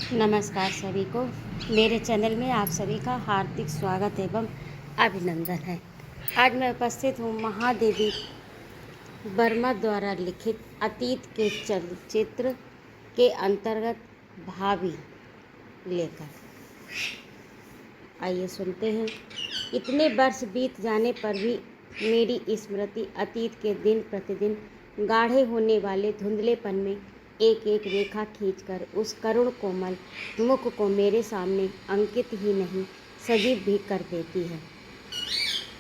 नमस्कार सभी को। मेरे चैनल में आप सभी का हार्दिक स्वागत एवं अभिनंदन है। आज मैं उपस्थित हूँ महादेवी वर्मा द्वारा लिखित अतीत के चलचित्र के अंतर्गत भाभी लेकर। आइए सुनते हैं। इतने वर्ष बीत जाने पर भी मेरी स्मृति अतीत के दिन प्रतिदिन गाढ़े होने वाले धुंधलेपन में एक एक रेखा खींचकर उस करुण कोमल मुख को मेरे सामने अंकित ही नहीं सजीव भी कर देती है।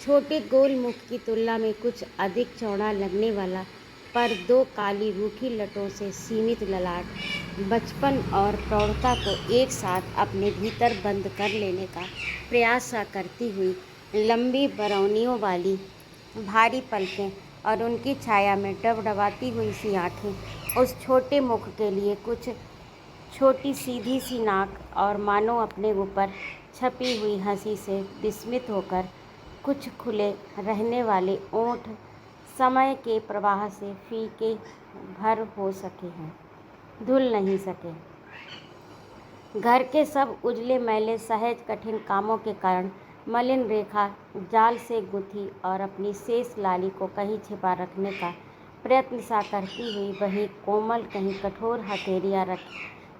छोटे गोल मुख की तुलना में कुछ अधिक चौड़ा लगने वाला पर दो काली रूखी लटों से सीमित ललाट बचपन और प्रौढ़ता को एक साथ अपने भीतर बंद कर लेने का प्रयास सा करती हुई लंबी बरौनियों वाली भारी पलकें और उनकी छाया में डबडबाती हुई सी आँखें उस छोटे मुख के लिए कुछ छोटी सीधी सी नाक और मानो अपने ऊपर छपी हुई हंसी से विस्मित होकर कुछ खुले रहने वाले ओंठ समय के प्रवाह से फीके भर हो सके हैं, धुल नहीं सके। घर के सब उजले मैले सहज कठिन कामों के कारण मलिन रेखा जाल से गुथी और अपनी शेष लाली को कहीं छिपा रखने का प्रयत्न सा करती हुई वही कोमल कहीं कठोर हथेलियाँ रख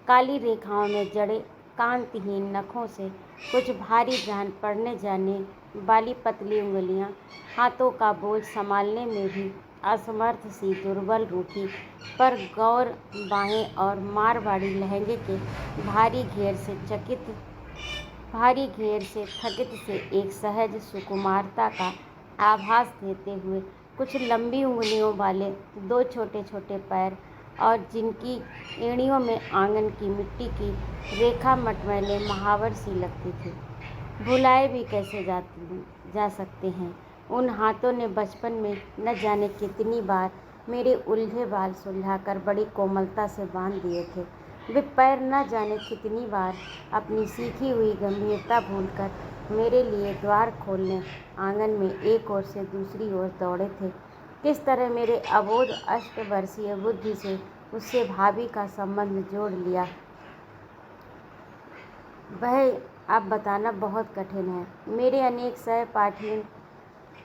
काली रेखाओं में जड़े कांतिहीन नखों से कुछ भारी जान पड़ने जाने वाली पतली उंगलियां हाथों का बोझ संभालने में भी असमर्थ सी दुर्बल रूठी पर गौर बाहें और मारवाड़ी लहंगे के भारी घेर से थकित से एक सहज सुकुमारता का आभास देते हुए कुछ लंबी उंगलियों वाले दो छोटे छोटे पैर और जिनकी एड़ियों में आंगन की मिट्टी की रेखा मटमैले महावर सी लगती थी। भुलाए भी कैसे जा सकते हैं। उन हाथों ने बचपन में न जाने कितनी बार मेरे उलझे बाल सुलझाकर बड़ी कोमलता से बांध दिए थे। वे पैर न जाने कितनी बार अपनी सीखी हुई गंभीरता भूलकर मेरे लिए द्वार खोलने आंगन में एक ओर से दूसरी ओर दौड़े थे। किस तरह मेरे अबोध 8 वर्षीय बुद्धि से उससे भाभी का संबंध जोड़ लिया, वह अब बताना बहुत कठिन है। मेरे अनेक सहपाठियों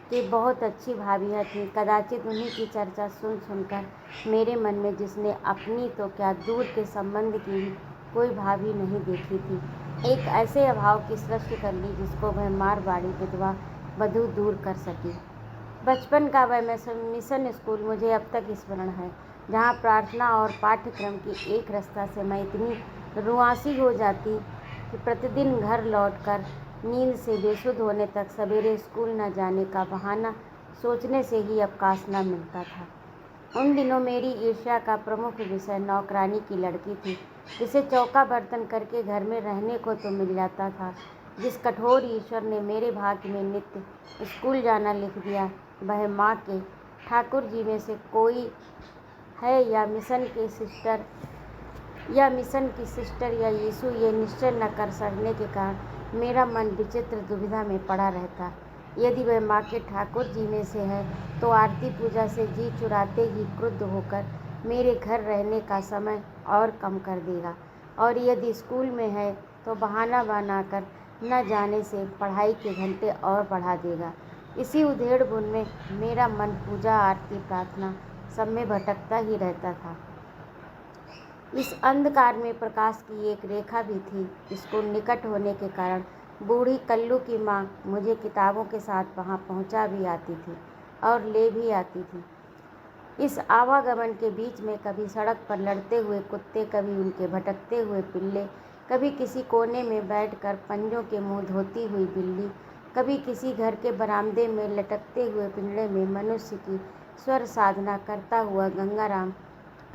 की बहुत अच्छी भाभियाँ थीं। कदाचित उन्हीं की चर्चा सुन सुनकर मेरे मन में जिसने अपनी तो क्या दूर के संबंध की भी कोई भाभी नहीं देखी थी, एक ऐसे अभाव की सृष्टि कर ली जिसको वह मारवाड़ी विधवा वधू दूर कर सकी। बचपन का वह मिशन स्कूल मुझे अब तक स्मरण है, जहाँ प्रार्थना और पाठ्यक्रम की एक रास्ता से मैं इतनी रुआंसी हो जाती कि प्रतिदिन घर लौटकर नींद से बेसुध होने तक सवेरे स्कूल न जाने का बहाना सोचने से ही अवकाश न मिलता था। उन दिनों मेरी ईर्ष्या का प्रमुख विषय नौकरानी की लड़की थी, जिसे चौका बर्तन करके घर में रहने को तो मिल जाता था। जिस कठोर ईश्वर ने मेरे भाग्य में नित्य स्कूल जाना लिख दिया, वह माँ के ठाकुर जी में से कोई है या मिशन की सिस्टर या यीशु, ये निश्चय न कर सकने के कारण मेरा मन विचित्र दुविधा में पड़ा रहता। यदि वह माँ के ठाकुर जी में से है तो आरती पूजा से जी चुराते ही क्रुद्ध होकर मेरे घर रहने का समय और कम कर देगा, और यदि स्कूल में है तो बहाना बनाकर न जाने से पढ़ाई के घंटे और बढ़ा देगा। इसी उधेड़ बुन में मेरा मन पूजा आरती प्रार्थना सब में भटकता ही रहता था। इस अंधकार में प्रकाश की एक रेखा भी थी। स्कूल निकट होने के कारण बूढ़ी कल्लू की माँ मुझे किताबों के साथ वहाँ पहुँचा भी आती थी और ले भी आती थी। इस आवागमन के बीच में कभी सड़क पर लड़ते हुए कुत्ते, कभी उनके भटकते हुए पिल्ले, कभी किसी कोने में बैठकर पंजों के मुंह धोती हुई बिल्ली, कभी किसी घर के बरामदे में लटकते हुए पिंजड़े में मनुष्य की स्वर साधना करता हुआ गंगाराम,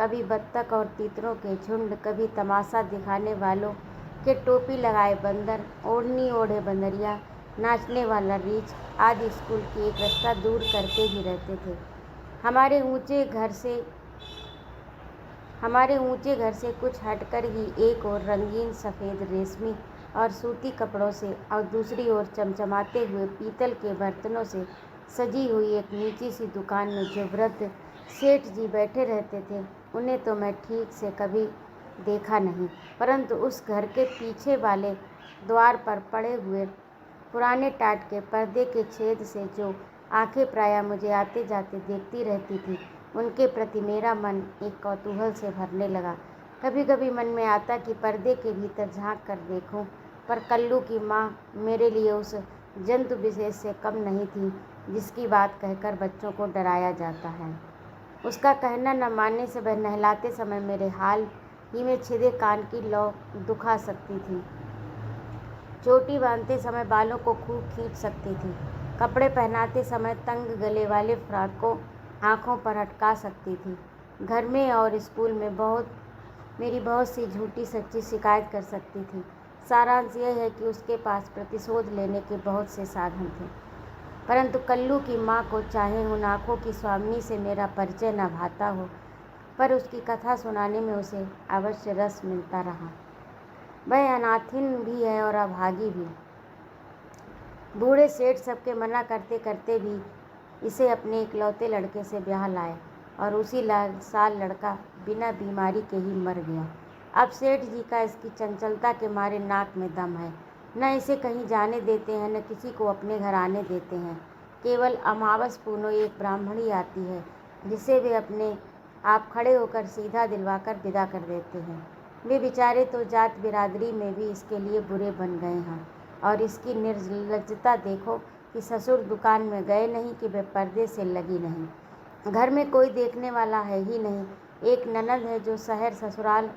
कभी बत्तख और तीतरों के झुंड, कभी तमाशा दिखाने वालों के टोपी लगाए बंदर, ओढ़नी ओढ़े बंदरिया, नाचने वाला रीछ आदि स्कूल की एक रास्ता दूर करते ही रहते थे। हमारे ऊंचे घर से कुछ हटकर ही एक ओर रंगीन सफ़ेद रेशमी और सूती कपड़ों से और दूसरी ओर चमचमाते हुए पीतल के बर्तनों से सजी हुई एक नीची सी दुकान में जो वृद्ध सेठ जी बैठे रहते थे, उन्हें तो मैं ठीक से कभी देखा नहीं, परंतु उस घर के पीछे वाले द्वार पर पड़े हुए पुराने टाट के पर्दे के छेद से जो आंखें प्रायः मुझे आते जाते देखती रहती थी, उनके प्रति मेरा मन एक कौतूहल से भरने लगा। कभी कभी मन में आता कि पर्दे के भीतर झांक कर देखूं, पर कल्लू की माँ मेरे लिए उस जंतु विशेष से कम नहीं थी जिसकी बात कहकर बच्चों को डराया जाता है। उसका कहना न मानने से वह नहलाते समय मेरे हाल ही में छिदे कान की लौ दुखा सकती थी, चोटी बांधते समय बालों को खूब खींच सकती थी, कपड़े पहनाते समय तंग गले वाले फ्रॉक को आँखों पर अटका सकती थी। घर में और स्कूल में मेरी बहुत सी झूठी सच्ची शिकायत कर सकती थी। सारांश यह है कि उसके पास प्रतिशोध लेने के बहुत से साधन थे, परंतु कल्लू की माँ को चाहे उन आँखों की स्वामिनी से मेरा परिचय न भाता हो, पर उसकी कथा सुनाने में उसे अवश्य रस मिलता रहा। वह अनाथिन भी है और अभागी भी। बूढ़े सेठ सबके मना करते करते भी इसे अपने इकलौते लड़के से ब्याह लाए और उसी साल लड़का बिना बीमारी के ही मर गया। अब सेठ जी का इसकी चंचलता के मारे नाक में दम है, न इसे कहीं जाने देते हैं, न किसी को अपने घर आने देते हैं। केवल अमावस पूनो एक ब्राह्मणी आती है जिसे वे अपने आप खड़े होकर सीधा दिलवाकर विदा कर देते हैं। वे बेचारे तो जात बिरादरी में भी इसके लिए बुरे बन गए हैं, और इसकी निर्लज्जता देखो कि ससुर दुकान में गए नहीं कि वे पर्दे से लगी नहीं। घर में कोई देखने वाला है ही नहीं। एक ननद है जो शहर ससुराल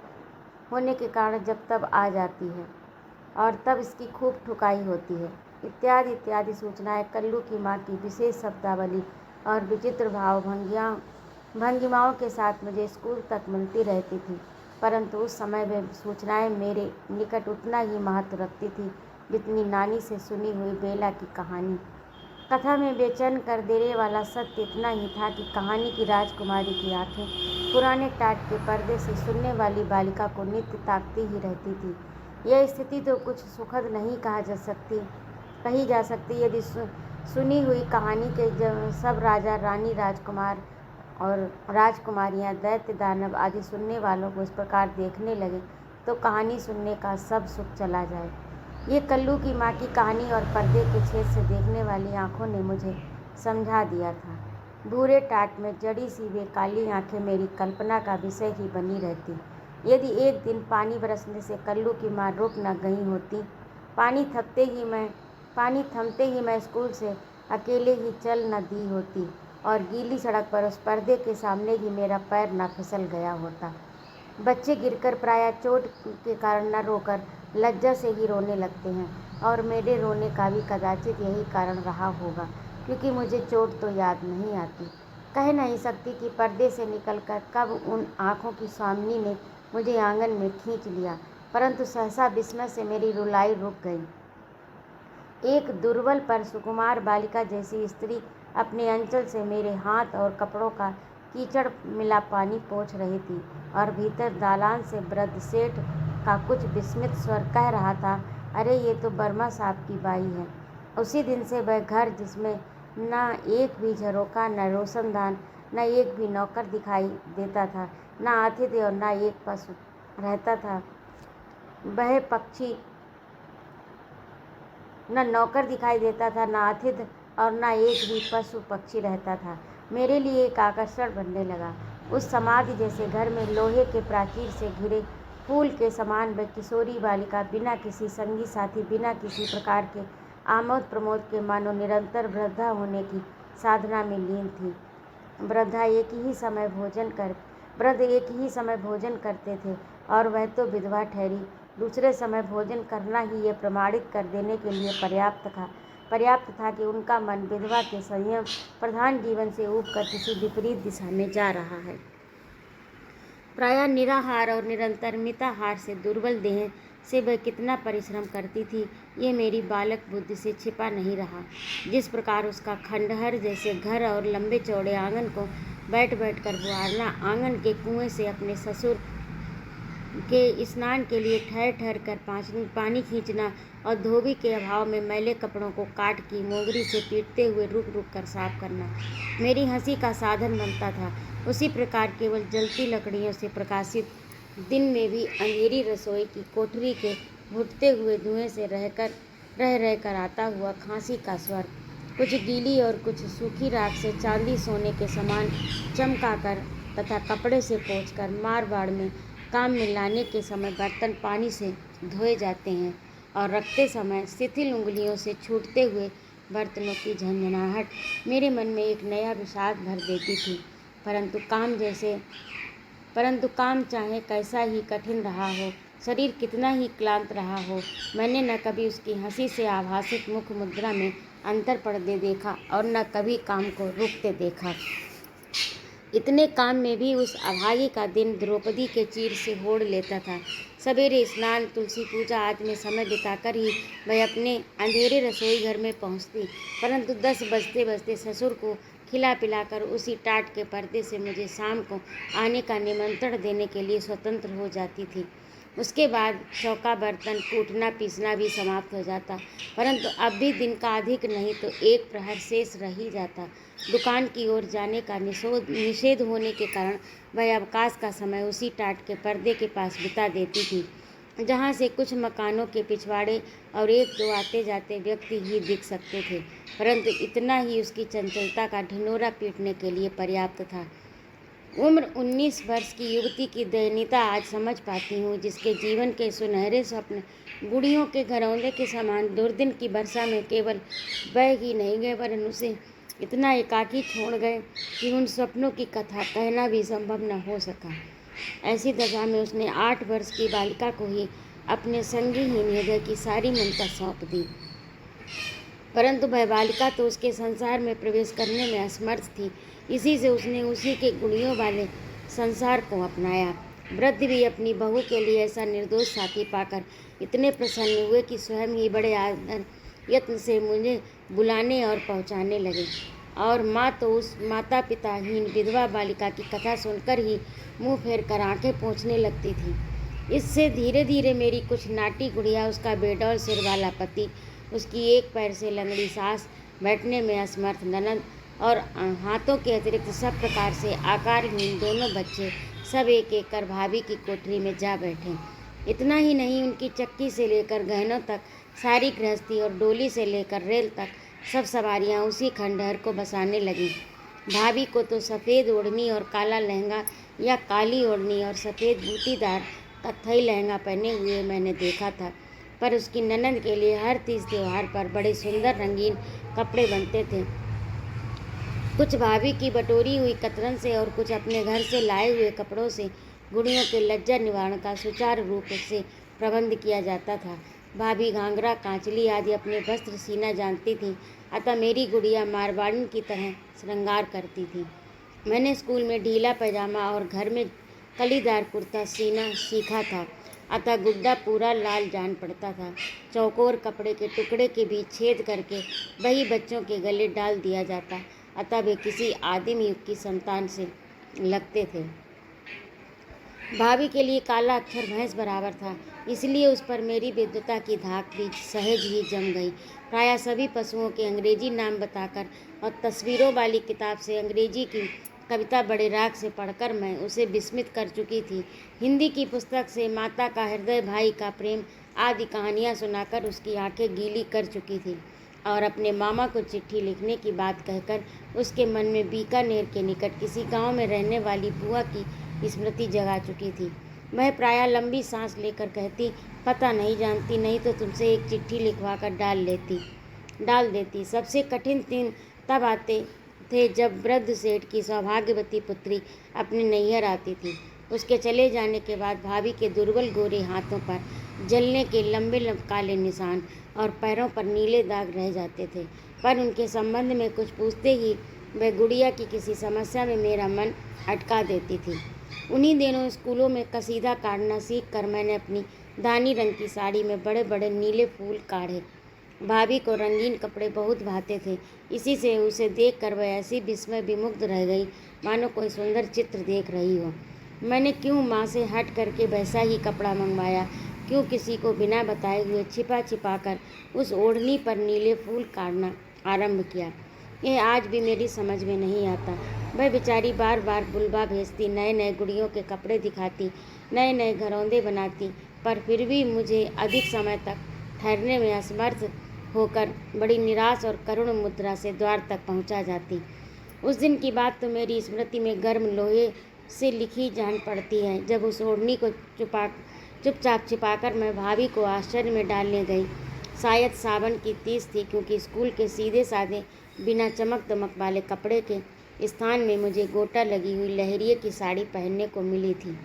होने के कारण जब तब आ जाती है और तब इसकी खूब ठुकाई होती है। इत्यादि इत्यादि सूचनाएं कल्लू की माँ की विशेष शब्दावली और विचित्र भाव भंगिमाओं के साथ मुझे स्कूल तक मिलती रहती थी, परंतु उस समय वे सूचनाएं मेरे निकट उतना ही महत्व रखती थी जितनी नानी से सुनी हुई बेला की कहानी। कथा में बेचैन कर देने वाला सत्य इतना ही था कि कहानी की राजकुमारी की आंखें पुराने टाट के पर्दे से सुनने वाली बालिका को नित्य ताकती ही रहती थी। यह स्थिति तो कुछ सुखद नहीं कही जा सकती यदि सुनी हुई कहानी के सब राजा रानी राजकुमार और राजकुमारियां दैत्य दानव आदि सुनने वालों को इस प्रकार देखने लगे तो कहानी सुनने का सब सुख चला जाए। ये कल्लू की माँ की कहानी और पर्दे के छेद से देखने वाली आंखों ने मुझे समझा दिया था। भूरे टाट में जड़ी सी वे काली आंखें मेरी कल्पना का विषय ही बनी रहती। यदि एक दिन पानी बरसने से कल्लू की माँ रुक न गई होती, पानी थमते ही मैं स्कूल से अकेले ही चल न दी होती और गीली सड़क पर उस पर्दे के सामने ही मेरा पैर न फिसल गया होता। बच्चे गिरकर प्रायः चोट के कारण न रोकर लज्जा से ही रोने लगते हैं, और मेरे रोने का भी कदाचित यही कारण रहा होगा, क्योंकि मुझे चोट तो याद नहीं आती। कह नहीं सकती कि पर्दे से निकलकर कब उन आँखों की स्वामिनी ने मुझे आंगन में खींच लिया, परंतु सहसा विस्मय से मेरी रुलाई रुक गई। एक दुर्बल पर सुकुमार बालिका जैसी स्त्री अपने अंचल से मेरे हाथ और कपड़ों का कीचड़ मिला पानी पोंछ रही थी, और भीतर दालान से वृद्ध सेठ का कुछ विस्मित स्वर कह रहा था, अरे ये तो बर्मा साहब की बाई है। उसी दिन से वह घर जिसमें न एक भी झरोका, न रोशनदान, न एक भी नौकर दिखाई देता था, न आतिथ्य और न एक पशु रहता था, वह पक्षी न नौकर दिखाई देता था, न आतिथ्य और न एक भी पशु पक्षी रहता था, मेरे लिए एक आकर्षण बनने लगा। उस समाधि जैसे घर में लोहे के प्राचीर से घिरे फूल के समान वह किशोरी बालिका बिना किसी संगी साथी, बिना किसी प्रकार के आमोद प्रमोद के मानो निरंतर वृद्धा होने की साधना में लीन थी। वृद्ध एक ही समय भोजन करते थे और वह तो विधवा ठहरी। दूसरे समय भोजन करना ही ये प्रमाणित कर देने के लिए पर्याप्त था कि उनका मन विधवा के संयम प्रधान जीवन से ऊब कर किसी विपरीत दिशा में जा रहा है। प्रायः निराहार और निरंतर मिताहार से दुर्बल देह से वह कितना परिश्रम करती थी, ये मेरी बालक बुद्धि से छिपा नहीं रहा। जिस प्रकार उसका खंडहर जैसे घर और लंबे चौड़े आंगन को बैठ कर बुहारना, आंगन के कुएं से अपने ससुर के स्नान के लिए ठहर कर पानी खींचना और धोबी के अभाव में मैले कपड़ों को काट की मोगरी से पीटते हुए रुक कर साफ करना मेरी हंसी का साधन बनता था, उसी प्रकार केवल जलती लकड़ियों से प्रकाशित दिन में भी अंधेरी रसोई की कोठरी के घुटते हुए धुएं से रह कर आता हुआ खांसी का स्वर, कुछ गीली और कुछ सूखी राख से चांदी सोने के समान चमकाकर तथा कपड़े से पोंछकर मारवाड़ में काम में लाने के समय बर्तन पानी से धोए जाते हैं और रखते समय शिथिल उंगलियों से छूटते हुए बर्तनों की झंझनाहट मेरे मन में एक नया विषाद भर देती थी। परंतु काम चाहे कैसा ही कठिन रहा हो, शरीर कितना ही क्लांत रहा हो, मैंने न कभी उसकी हंसी से आभासित मुख मुद्रा में अंतर पड़ते देखा और न कभी काम को रुकते देखा। इतने काम में भी उस अभागी का दिन द्रौपदी के चीर से होड़ लेता था। सवेरे स्नान, तुलसी पूजा आदि में समय बिताकर ही वह अपने अंधेरे रसोई घर में पहुंचती, परंतु 10 बजते बजते ससुर को खिला पिलाकर उसी टाट के पर्दे से मुझे शाम को आने का निमंत्रण देने के लिए स्वतंत्र हो जाती थी। उसके बाद चौका बर्तन कूटना पीसना भी समाप्त हो जाता, परंतु अब भी दिन का अधिक नहीं तो 1 प्रहर शेष रह ही जाता। दुकान की ओर जाने का निषेध होने के कारण वह अवकाश का समय उसी टाट के पर्दे के पास बिता देती थी, जहाँ से कुछ मकानों के पिछवाड़े और 1-2 आते जाते व्यक्ति ही दिख सकते थे, परंतु इतना ही उसकी चंचलता का ढिंढोरा पीटने के लिए पर्याप्त था। उम्र 19 वर्ष की युवती की दयनीयता आज समझ पाती हूँ, जिसके जीवन के सुनहरे स्वप्न गुड़ियों के घरौंदे के समान दुर्दिन की वर्षा में केवल बह ही नहीं गए, वरन उसे इतना एकाकी छोड़ गए कि उन स्वप्नों की कथा कहना भी संभव न हो सका। ऐसी दशा में उसने 8 वर्ष की बालिका को ही अपने संगीहीन हृदय की सारी ममता सौंप दी, परंतु वह बालिका तो उसके संसार में प्रवेश करने में असमर्थ थी। इसी से उसने उसी के गुणियों वाले संसार को अपनाया। वृद्ध भी अपनी बहू के लिए ऐसा निर्दोष साथी पाकर इतने प्रसन्न हुए कि स्वयं ही बड़े आदर यत्न से मुझे बुलाने और पहुंचाने लगे, और माँ तो उस माता पिताहीन विधवा बालिका की कथा सुनकर ही मुँह फेर कर आँखें पोंछने लगती थी। इससे धीरे धीरे मेरी कुछ नाटी गुड़िया, उसका बेडौल सिर वाला पति, उसकी एक पैर से लंगड़ी सास, बैठने में असमर्थ ननद और हाथों के अतिरिक्त सब प्रकार से आकारहीन दोनों बच्चे सब एक एक कर भाभी की कोठरी में जा बैठे। इतना ही नहीं, उनकी चक्की से लेकर गहनों तक सारी गृहस्थी और डोली से लेकर रेल तक सब सवारियां उसी खंडहर को बसाने लगीं। भाभी को तो सफ़ेद ओढ़नी और काला लहंगा या काली ओढ़नी और सफ़ेद बूटीदार कत्थई लहंगा पहने हुए मैंने देखा था, पर उसकी ननद के लिए हर तीज त्योहार पर बड़े सुंदर रंगीन कपड़े बनते थे। कुछ भाभी की बटोरी हुई कतरन से और कुछ अपने घर से लाए हुए कपड़ों से गुड़ियों के लज्जा निवारण का सुचारू रूप से प्रबंध किया जाता था। भाभी घाघरा, कांचली आदि अपने वस्त्र सीना जानती थी, अतः मेरी गुड़िया मारवाड़न की तरह श्रृंगार करती थी। मैंने स्कूल में ढीला पैजामा और घर में कलीदार कुर्ता सीना सीखा था, अतः गुड्डा पूरा लाल जान पड़ता था। चौकोर कपड़े के टुकड़े के बीच छेद करके वही बच्चों के गले डाल दिया जाता, अतः वे किसी आदिम युग की संतान से लगते थे। भाभी के लिए काला अक्षर भैंस बराबर था, इसलिए उस पर मेरी विद्वता की धाक भी सहज ही जम गई। प्रायः सभी पशुओं के अंग्रेजी नाम बताकर और तस्वीरों वाली किताब से अंग्रेजी की कविता बड़े राग से पढ़कर मैं उसे विस्मित कर चुकी थी। हिंदी की पुस्तक से माता का हृदय, भाई का प्रेम आदि कहानियाँ सुनाकर उसकी आंखें गीली कर चुकी थी, और अपने मामा को चिट्ठी लिखने की बात कहकर उसके मन में बीकानेर के निकट किसी गांव में रहने वाली बुआ की स्मृति जगा चुकी थी। वह प्रायः लंबी सांस लेकर कहती, पता नहीं जानती, नहीं तो तुमसे एक चिट्ठी लिखवा कर डाल देती। सबसे कठिन दिन तब आते थे जब वृद्ध सेठ की सौभाग्यवती पुत्री अपने नैहर आती थी। उसके चले जाने के बाद भाभी के दुर्बल गोरे हाथों पर जलने के लंबे काले निशान और पैरों पर नीले दाग रह जाते थे, पर उनके संबंध में कुछ पूछते ही वह गुड़िया की किसी समस्या में मेरा मन अटका देती थी। उन्हीं दिनों स्कूलों में कसीदा काटना सीख कर मैंने अपनी दानी रंग की साड़ी में बड़े बड़े नीले फूल काढ़े। भाभी को रंगीन कपड़े बहुत भाते थे, इसी से उसे देख कर वह ऐसी विस्मय विमुग्ध रह गई मानो कोई सुंदर चित्र देख रही हो। मैंने क्यों माँ से हट करके वैसा ही कपड़ा मंगवाया, क्यों किसी को बिना बताए हुए छिपा कर उस ओढ़नी पर नीले फूल काटना आरंभ किया, यह आज भी मेरी समझ में नहीं आता। वह बेचारी बार बार बुलबा भेजती, नए नए गुड़ियों के कपड़े दिखाती नए नए घरौंदे बनाती, पर फिर भी मुझे अधिक समय तक ठहरने में असमर्थ होकर बड़ी निराश और करुण मुद्रा से द्वार तक पहुंचा जाती। उस दिन की बात तो मेरी स्मृति में गर्म लोहे से लिखी जान पड़ती है, जब उस ओढ़नी को चुपचाप छिपाकर मैं भाभी को आश्चर्य में डालने गई। शायद सावन की तीज थी, क्योंकि स्कूल के सीधे साधे बिना चमक दमक वाले कपड़े के स्थान में मुझे गोटा लगी हुई लहरिए की साड़ी पहनने को मिली थी।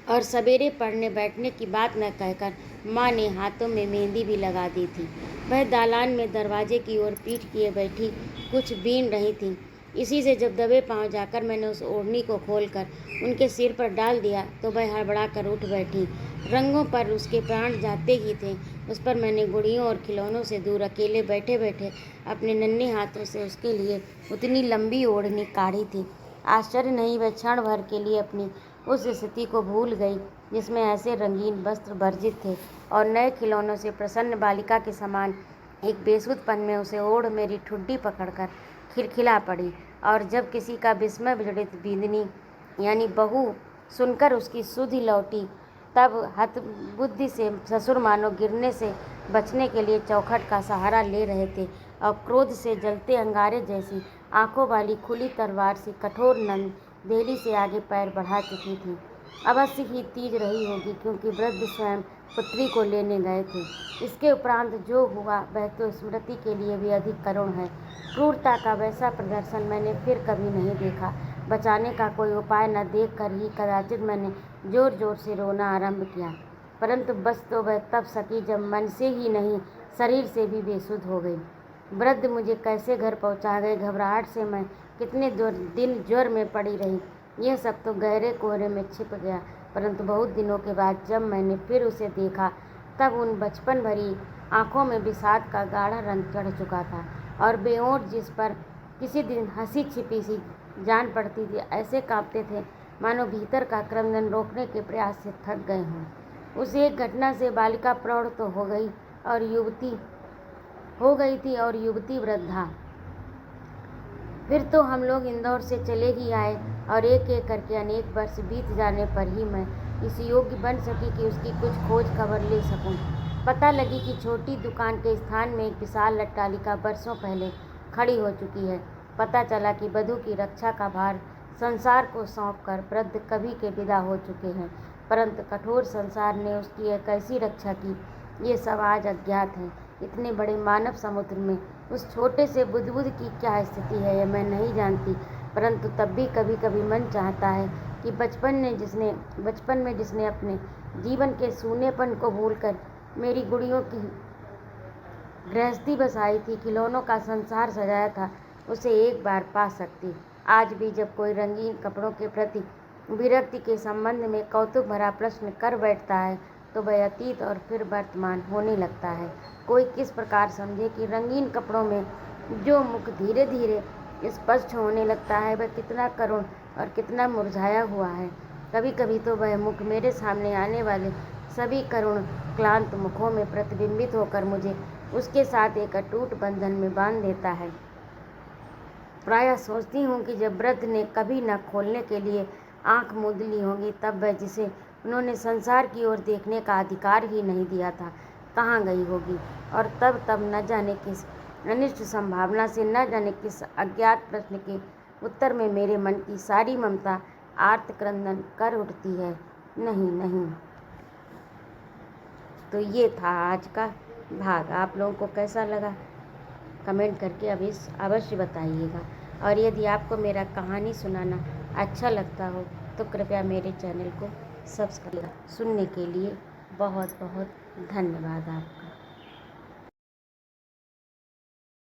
और सवेरे पढ़ने बैठने की बात न कहकर माँ ने हाथों में मेहंदी भी लगा दी थी। वह दालान में दरवाजे की ओर पीठ किए बैठी कुछ बीन रही थी। इसी से जब दबे पांव जाकर मैंने उस ओढ़नी को खोलकर उनके सिर पर डाल दिया तो वह हड़बड़ा कर उठ बैठी। रंगों पर उसके प्राण जाते ही थे। उस पर मैंने गुड़ियों और खिलौनों से दूर अकेले बैठे बैठे अपने नन्हे हाथों से उसके लिए उतनी लंबी ओढ़नी काढ़ी थी। आश्चर्य नहीं, वह क्षण भर के लिए अपनी उस स्थिति को भूल गई जिसमें ऐसे रंगीन वस्त्र वर्जित थे, और नए खिलौनों से प्रसन्न बालिका के समान एक बेसुधपन में उसे ओढ़ मेरी ठुड्डी पकड़कर खिलखिला पड़ी। और जब किसी का विस्मय विजड़ित बींदनी यानी बहू सुनकर उसकी सुधि लौटी, तब हतबुद्धि से ससुर मानो गिरने से बचने के लिए चौखट का सहारा ले रहे थे, और क्रोध से जलते अंगारे जैसी आंखों वाली खुली तलवार सी कठोर नंद देहली से आगे पैर बढ़ा चुकी थी। अवश्य ही तीज रही होगी, क्योंकि वृद्ध स्वयं पुत्री को लेने गए थे। इसके उपरांत जो हुआ वह तो स्मृति के लिए भी अधिक करुण है। क्रूरता का वैसा प्रदर्शन मैंने फिर कभी नहीं देखा। बचाने का कोई उपाय न देखकर ही कदाचित मैंने जोर जोर से रोना आरंभ किया, परंतु बस तो वह तब सकी जब मन से ही नहीं शरीर से भी बेसुध हो गई। वृद्ध मुझे कैसे घर पहुंचा गए, घबराहट से मैं कितने दिन ज्वर में पड़ी रही, यह सब तो गहरे कोहरे में छिप गया। परंतु बहुत दिनों के बाद जब मैंने फिर उसे देखा, तब उन बचपन भरी आंखों में विषाद का गाढ़ा रंग चढ़ चुका था, और बेओंठ जिस पर किसी दिन हंसी छिपी सी जान पड़ती थी, ऐसे कांपते थे मानो भीतर का क्रंदन रोकने के प्रयास से थक गए हों। उस एक घटना से बालिका प्रौढ़ तो हो गई थी और युवती वृद्धा। फिर तो हम लोग इंदौर से चले ही आए, और एक एक करके अनेक वर्ष बीत जाने पर ही मैं इस योग्य बन सकी कि उसकी कुछ खोज खबर ले सकूं। पता लगी कि छोटी दुकान के स्थान में एक विशाल अट्टालिका वर्षों पहले खड़ी हो चुकी है। पता चला कि वधू की रक्षा का भार संसार को सौंपकर वृद्ध कभी के विदा हो चुके हैं, परंतु कठोर संसार ने उसकी एक कैसी रक्षा की, ये सब आज अज्ञात है। इतने बड़े मानव समुद्र में उस छोटे से बुदबुद की क्या स्थिति है, यह मैं नहीं जानती, परंतु तब भी कभी कभी मन चाहता है कि बचपन में जिसने अपने जीवन के सूनेपन को भूलकर मेरी गुड़ियों की गृहस्थी बसाई थी, खिलौनों का संसार सजाया था, उसे एक बार पा सकती। आज भी जब कोई रंगीन कपड़ों के प्रति विरक्ति के संबंध में कौतुक भरा प्रश्न कर बैठता है, तो वह अतीत और फिर वर्तमान होने लगता है। कोई किस प्रकार समझे कि रंगीन कपड़ों में जो मुख धीरे धीरे स्पष्ट होने लगता है, वह कितना करुण और कितना मुरझाया हुआ है। कभी कभी तो वह मुख मेरे सामने आने वाले सभी करुण क्लांत मुखों में प्रतिबिंबित होकर मुझे उसके साथ एक अटूट बंधन में बांध देता है। प्रायः सोचती हूँ कि जब वृद्ध ने कभी न खोलने के लिए आंख मूंद ली होगी, तब वह जिसे उन्होंने संसार की ओर देखने का अधिकार ही नहीं दिया था, कहाँ गई होगी, और तब न जाने किस अनिष्ट संभावना से, न जाने किस अज्ञात प्रश्न के उत्तर में मेरे मन की सारी ममता आर्त क्रंदन कर उठती है। नहीं। तो ये था आज का भाग। आप लोगों को कैसा लगा कमेंट करके अवश्य बताइएगा, और यदि आपको मेरा कहानी सुनाना अच्छा लगता हो तो कृपया मेरे चैनल को सब्सक्राइब सुनने के लिए बहुत बहुत धन्यवाद आपका।